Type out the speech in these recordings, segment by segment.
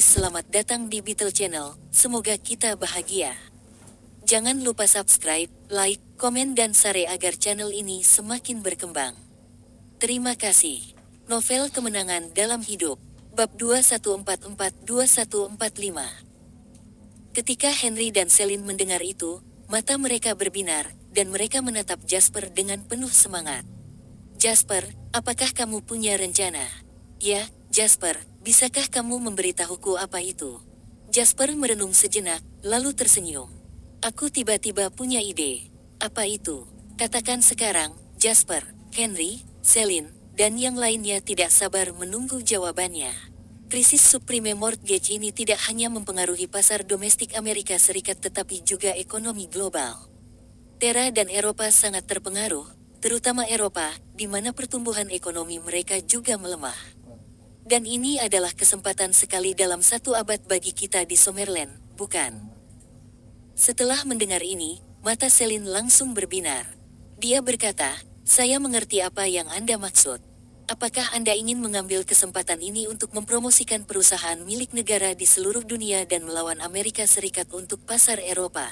Selamat datang di Beetle Channel, semoga kita bahagia. Jangan lupa subscribe, like, komen dan share agar channel ini semakin berkembang. Terima kasih. Novel Kemenangan Dalam Hidup, Bab 2144-2145. Ketika Henry dan Celine mendengar itu, mata mereka berbinar, dan mereka menatap Jasper dengan penuh semangat. Jasper, apakah kamu punya rencana? Ya, Jasper, bisakah kamu memberitahuku apa itu? Jasper merenung sejenak, lalu tersenyum. Aku tiba-tiba punya ide. Apa itu? Katakan sekarang, Jasper. Henry, Celine, dan yang lainnya tidak sabar menunggu jawabannya. Krisis subprime mortgage ini tidak hanya mempengaruhi pasar domestik Amerika Serikat tetapi juga ekonomi global. Tera dan Eropa sangat terpengaruh, terutama Eropa, di mana pertumbuhan ekonomi mereka juga melemah. Dan ini adalah kesempatan sekali dalam satu abad bagi kita di Summerland, bukan? Setelah mendengar ini, mata Celine langsung berbinar. Dia berkata, saya mengerti apa yang Anda maksud. Apakah Anda ingin mengambil kesempatan ini untuk mempromosikan perusahaan milik negara di seluruh dunia dan melawan Amerika Serikat untuk pasar Eropa?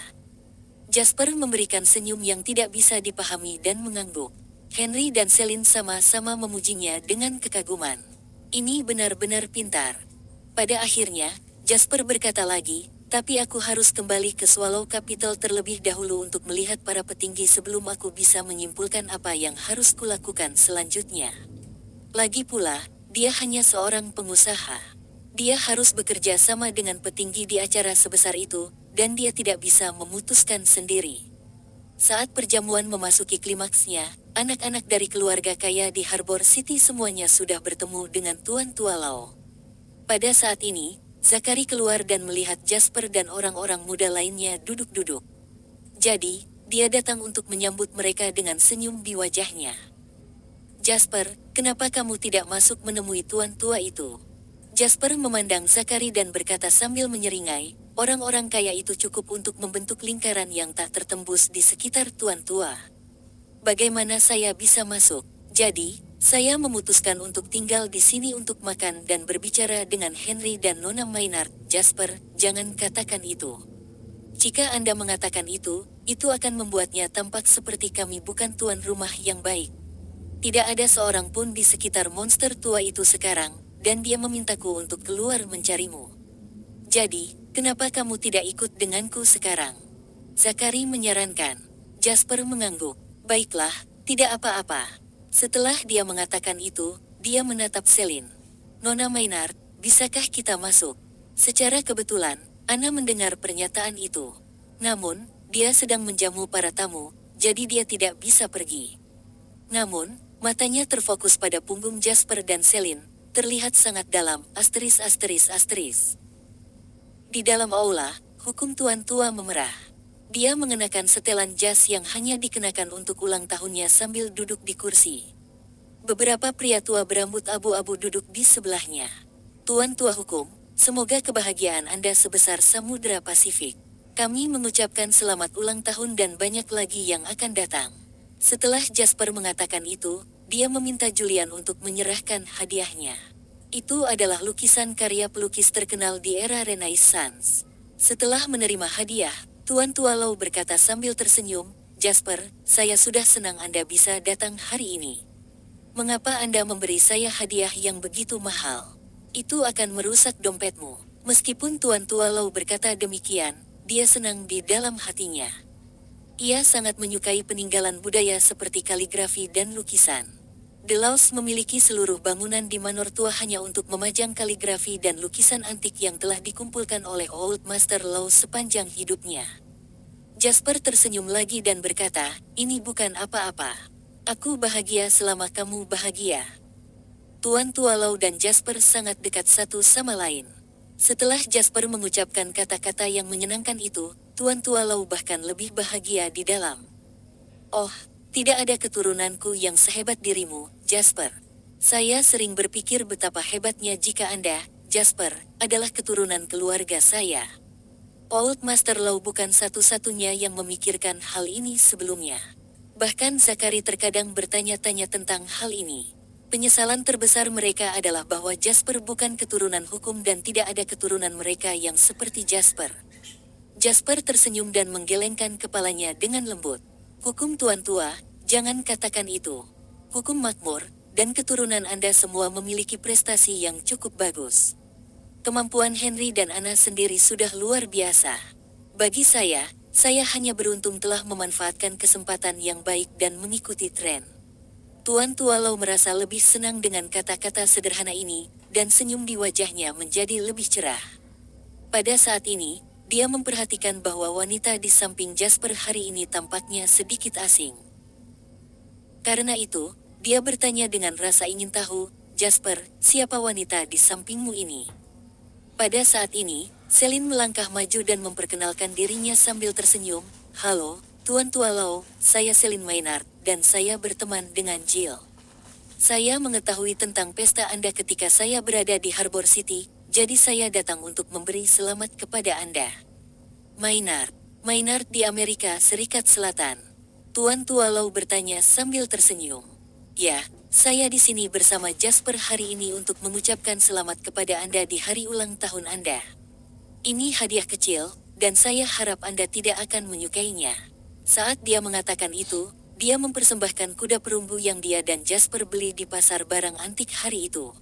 Jasper memberikan senyum yang tidak bisa dipahami dan mengangguk. Henry dan Celine sama-sama memujinya dengan kekaguman. Ini benar-benar pintar. Pada akhirnya, Jasper berkata lagi, tapi aku harus kembali ke Swallow Capital terlebih dahulu untuk melihat para petinggi sebelum aku bisa menyimpulkan apa yang harus kulakukan selanjutnya. Lagi pula, dia hanya seorang pengusaha. Dia harus bekerja sama dengan petinggi di acara sebesar itu, dan dia tidak bisa memutuskan sendiri. Saat perjamuan memasuki klimaksnya, anak-anak dari keluarga kaya di Harbor City semuanya sudah bertemu dengan Tuan Tua Lau. Pada saat ini, Zachary keluar dan melihat Jasper dan orang-orang muda lainnya duduk-duduk. Jadi, dia datang untuk menyambut mereka dengan senyum di wajahnya. Jasper, kenapa kamu tidak masuk menemui Tuan Tua itu? Jasper memandang Zachary dan berkata sambil menyeringai, orang-orang kaya itu cukup untuk membentuk lingkaran yang tak tertembus di sekitar Tuan Tua. Bagaimana saya bisa masuk? Jadi, saya memutuskan untuk tinggal di sini untuk makan dan berbicara dengan Henry dan Nona Maynard. Jasper, jangan katakan itu. Jika Anda mengatakan itu akan membuatnya tampak seperti kami bukan tuan rumah yang baik. Tidak ada seorang pun di sekitar monster tua itu sekarang, dan dia memintaku untuk keluar mencarimu. Jadi, kenapa kamu tidak ikut denganku sekarang? Zachary menyarankan. Jasper mengangguk. Baiklah, tidak apa-apa. Setelah dia mengatakan itu, dia menatap Celine. Nona Maynard, bisakah kita masuk? Secara kebetulan, Anna mendengar pernyataan itu. Namun, dia sedang menjamu para tamu, jadi dia tidak bisa pergi. Namun, matanya terfokus pada punggung Jasper dan Celine, terlihat sangat dalam, ****. Di dalam aula, hukum Tuan Tua memerah. Dia mengenakan setelan jas yang hanya dikenakan untuk ulang tahunnya sambil duduk di kursi. Beberapa pria tua berambut abu-abu duduk di sebelahnya. Tuan Tua Hukum, semoga kebahagiaan Anda sebesar Samudra Pasifik. Kami mengucapkan selamat ulang tahun dan banyak lagi yang akan datang. Setelah Jasper mengatakan itu, dia meminta Julian untuk menyerahkan hadiahnya. Itu adalah lukisan karya pelukis terkenal di era Renaissance. Setelah menerima hadiah, Tuan Tua Lau berkata sambil tersenyum, Jasper, saya sudah senang Anda bisa datang hari ini. Mengapa Anda memberi saya hadiah yang begitu mahal? Itu akan merusak dompetmu. Meskipun Tuan Tua Lau berkata demikian, dia senang di dalam hatinya. Ia sangat menyukai peninggalan budaya seperti kaligrafi dan lukisan. The Laws memiliki seluruh bangunan di Manor Tua hanya untuk memajang kaligrafi dan lukisan antik yang telah dikumpulkan oleh Old Master Lau sepanjang hidupnya. Jasper tersenyum lagi dan berkata, ini bukan apa-apa. Aku bahagia selama kamu bahagia. Tuan Tua Lau dan Jasper sangat dekat satu sama lain. Setelah Jasper mengucapkan kata-kata yang menyenangkan itu, Tuan Tua Lau bahkan lebih bahagia di dalam. Oh, tidak ada keturunanku yang sehebat dirimu, Jasper. Saya sering berpikir betapa hebatnya jika Anda, Jasper, adalah keturunan keluarga saya. Old Master Lau bukan satu-satunya yang memikirkan hal ini sebelumnya. Bahkan Zachary terkadang bertanya-tanya tentang hal ini. Penyesalan terbesar mereka adalah bahwa Jasper bukan keturunan hukum dan tidak ada keturunan mereka yang seperti Jasper. Jasper tersenyum dan menggelengkan kepalanya dengan lembut. Hukum Tuan Tua, jangan katakan itu. Hukum makmur, dan keturunan Anda semua memiliki prestasi yang cukup bagus. Kemampuan Henry dan Anna sendiri sudah luar biasa. Bagi saya hanya beruntung telah memanfaatkan kesempatan yang baik dan mengikuti tren. Tuan Tua Lau merasa lebih senang dengan kata-kata sederhana ini, dan senyum di wajahnya menjadi lebih cerah. Pada saat ini, dia memperhatikan bahwa wanita di samping Jasper hari ini tampaknya sedikit asing. Karena itu, dia bertanya dengan rasa ingin tahu, "Jasper, siapa wanita di sampingmu ini?" Pada saat ini, Celine melangkah maju dan memperkenalkan dirinya sambil tersenyum, "Halo, Tuan Tua Lau, saya Celine Maynard, dan saya berteman dengan Jill. Saya mengetahui tentang pesta Anda ketika saya berada di Harbor City, jadi saya datang untuk memberi selamat kepada Anda." Maynard di Amerika Serikat Selatan. Tuan Tua Lau bertanya sambil tersenyum. "Ya, saya di sini bersama Jasper hari ini untuk mengucapkan selamat kepada Anda di hari ulang tahun Anda. Ini hadiah kecil, dan saya harap Anda tidak akan menyukainya." Saat dia mengatakan itu, dia mempersembahkan kuda perunggu yang dia dan Jasper beli di pasar barang antik hari itu.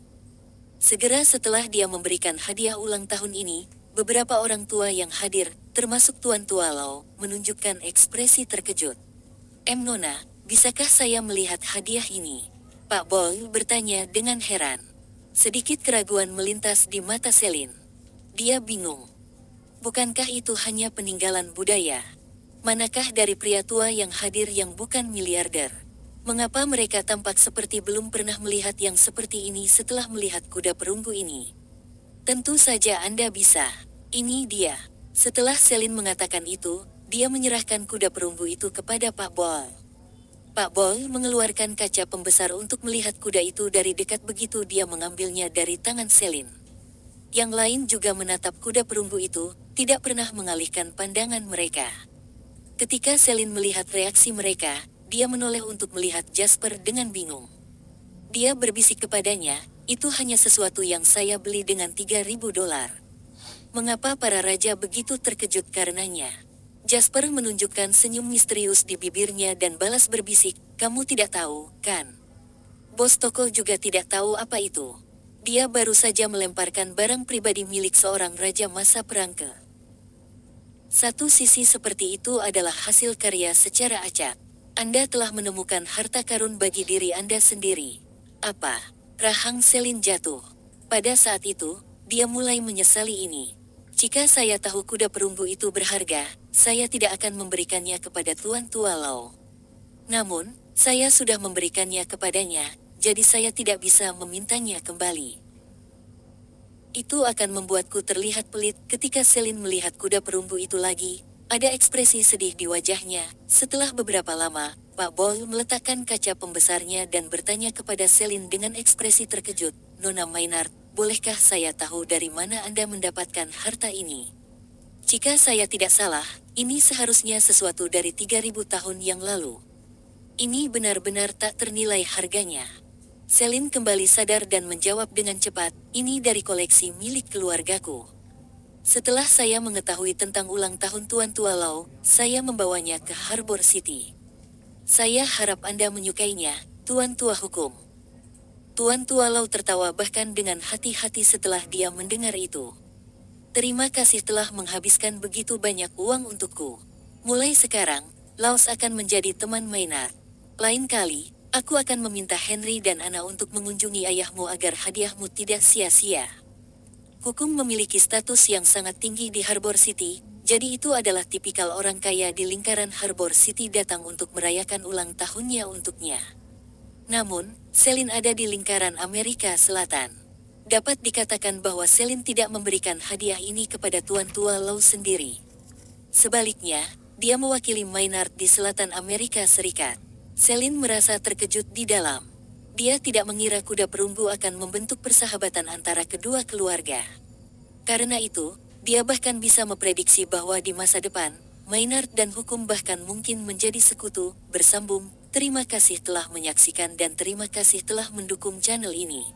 Segera setelah dia memberikan hadiah ulang tahun ini, beberapa orang tua yang hadir, termasuk Tuan Tua Lau, menunjukkan ekspresi terkejut. "Nona, bisakah saya melihat hadiah ini?" Pak Boyle bertanya dengan heran. Sedikit keraguan melintas di mata Celine. Dia bingung. Bukankah itu hanya peninggalan budaya? Manakah dari pria tua yang hadir yang bukan miliarder? Mengapa mereka tampak seperti belum pernah melihat yang seperti ini setelah melihat kuda perunggu ini? "Tentu saja Anda bisa. Ini dia." Setelah Celine mengatakan itu, dia menyerahkan kuda perunggu itu kepada Pak Boyle. Pak Boyle mengeluarkan kaca pembesar untuk melihat kuda itu dari dekat begitu dia mengambilnya dari tangan Celine. Yang lain juga menatap kuda perunggu itu, tidak pernah mengalihkan pandangan mereka. Ketika Celine melihat reaksi mereka, dia menoleh untuk melihat Jasper dengan bingung. Dia berbisik kepadanya, "Itu hanya sesuatu yang saya beli dengan $3.000. Mengapa para raja begitu terkejut karenanya?" Jasper menunjukkan senyum misterius di bibirnya dan balas berbisik, "Kamu tidak tahu, kan? Bos toko juga tidak tahu apa itu. Dia baru saja melemparkan barang pribadi milik seorang raja masa perang ke. Satu sisi seperti itu adalah hasil karya secara acak. Anda telah menemukan harta karun bagi diri Anda sendiri." "Apa?" Rahang Celine jatuh. Pada saat itu, dia mulai menyesali ini. "Jika saya tahu kuda perunggu itu berharga, saya tidak akan memberikannya kepada Tuan Tua Lau. Namun, saya sudah memberikannya kepadanya, jadi saya tidak bisa memintanya kembali." Itu akan membuatku terlihat pelit. Ketika Celine melihat kuda perunggu itu lagi, ada ekspresi sedih di wajahnya. Setelah beberapa lama, Pak Boyle meletakkan kaca pembesarnya dan bertanya kepada Celine dengan ekspresi terkejut, "Nona Maynard, bolehkah saya tahu dari mana Anda mendapatkan harta ini? Jika saya tidak salah, ini seharusnya sesuatu dari 3.000 tahun yang lalu. Ini benar-benar tak ternilai harganya." Celine kembali sadar dan menjawab dengan cepat, "Ini dari koleksi milik keluargaku. Setelah saya mengetahui tentang ulang tahun Tuan Tua Lau, saya membawanya ke Harbor City. Saya harap Anda menyukainya, Tuan Tua Hukum." Tuan Tua Lau tertawa bahkan dengan hati-hati setelah dia mendengar itu. "Terima kasih telah menghabiskan begitu banyak uang untukku. Mulai sekarang, Laos akan menjadi teman Maynard. Lain kali, aku akan meminta Henry dan Anna untuk mengunjungi ayahmu agar hadiahmu tidak sia-sia." Hukum memiliki status yang sangat tinggi di Harbor City, jadi itu adalah tipikal orang kaya di lingkaran Harbor City datang untuk merayakan ulang tahunnya untuknya. Namun, Celine ada di lingkaran Amerika Selatan. Dapat dikatakan bahwa Celine tidak memberikan hadiah ini kepada Tuan Tua Lau sendiri. Sebaliknya, dia mewakili Maynard di selatan Amerika Serikat. Celine merasa terkejut di dalam. Dia tidak mengira kuda perunggu akan membentuk persahabatan antara kedua keluarga. Karena itu, dia bahkan bisa memprediksi bahwa di masa depan, Maynard dan Hukum bahkan mungkin menjadi sekutu, bersambung, Terima kasih telah menyaksikan dan terima kasih telah mendukung channel ini.